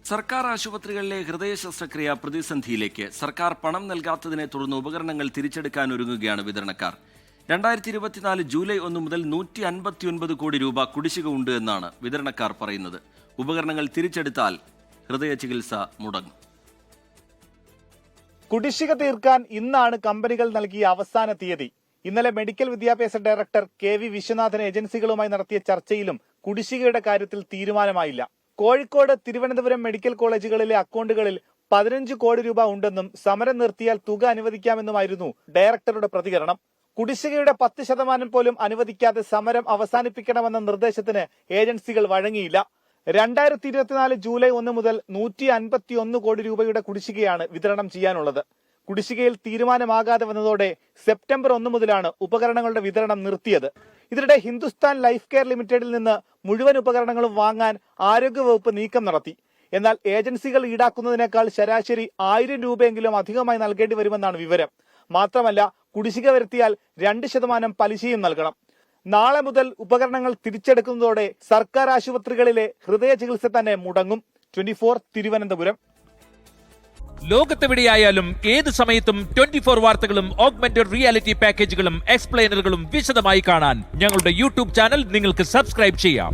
സർക്കാർ ആശുപത്രികളിലെ ഹൃദയ ശസ്ത്രക്രിയ പ്രതിസന്ധിയിലേക്ക്. സർക്കാർ പണം നൽകാത്തതിനെ തുടർന്ന് ഉപകരണങ്ങൾ തിരിച്ചെടുക്കാൻ ഒരുങ്ങുകയാണ് വിതരണക്കാർ. 2024 ജൂലൈ 1 മുതൽ 159 കോടി രൂപ കുടിശ്ശിക ഉണ്ട് എന്നാണ് വിതരണക്കാർ പറയുന്നത്. ഉപകരണങ്ങൾ തിരിച്ചെടുത്താൽ ഹൃദയ ചികിത്സ മുടങ്ങും. കുടിശ്ശിക തീർക്കാൻ ഇന്നാണ് കമ്പനികൾ നൽകിയ അവസാന തീയതി. ഇന്നലെ മെഡിക്കൽ വിദ്യാഭ്യാസ ഡയറക്ടർ KV വിശ്വനാഥൻ ഏജൻസികളുമായി നടത്തിയ ചർച്ചയിലും കുടിശ്ശികയുടെ കാര്യത്തിൽ തീരുമാനമായില്ല. കോഴിക്കോട്, തിരുവനന്തപുരം മെഡിക്കൽ കോളേജുകളിലെ അക്കൗണ്ടുകളിൽ 15 കോടി രൂപ ഉണ്ടെന്നും സമരം നിർത്തിയാൽ തുക അനുവദിക്കാമെന്നുമായിരുന്നു ഡയറക്ടറുടെ പ്രതികരണം. കുടിശ്ശികയുടെ 10% പോലും അനുവദിക്കാതെ സമരം അവസാനിപ്പിക്കണമെന്ന നിർദ്ദേശത്തിന് ഏജൻസികൾ വഴങ്ങിയില്ല. 2024 ജൂലൈ 1 മുതൽ 151 കോടി രൂപയുടെ കുടിശ്ശികയാണ് വിതരണം ചെയ്യാനുള്ളത്. കുടിശ്ശികയിൽ തീരുമാനമാകാതെ വന്നതോടെ സെപ്റ്റംബർ 1 മുതലാണ് ഉപകരണങ്ങളുടെ വിതരണം നിർത്തിയത്. ഇതിനിടെ ഹിന്ദുസ്ഥാൻ ലൈഫ് കെയർ ലിമിറ്റഡിൽ നിന്ന് മുഴുവൻ ഉപകരണങ്ങളും വാങ്ങാൻ ആരോഗ്യവകുപ്പ് നീക്കം നടത്തി. എന്നാൽ ഏജൻസികൾ ഈടാക്കുന്നതിനേക്കാൾ ശരാശരി 1000 രൂപയെങ്കിലും അധികമായി നൽകേണ്ടി വരുമെന്നാണ് വിവരം. മാത്രമല്ല, കുടിശ്ശിക വരുത്തിയാൽ 2% പലിശയും നൽകണം. നാളെ മുതൽ ഉപകരണങ്ങൾ തിരിച്ചെടുക്കുന്നതോടെ സർക്കാർ ആശുപത്രികളിലെ ഹൃദയ ചികിത്സ തന്നെ മുടങ്ങും. 24 തിരുവനന്തപുരം. ലോകത്തെവിടെയായാലും ഏത് സമയത്തും 24 വാർത്തകളും ഓഗ്മെന്റഡ് റിയാലിറ്റി പാക്കേജുകളും എക്സ്പ്ലെയിനറുകളും വിശദമായി കാണാൻ ഞങ്ങളുടെ യൂട്യൂബ് ചാനൽ നിങ്ങൾക്ക് സബ്സ്ക്രൈബ് ചെയ്യാം.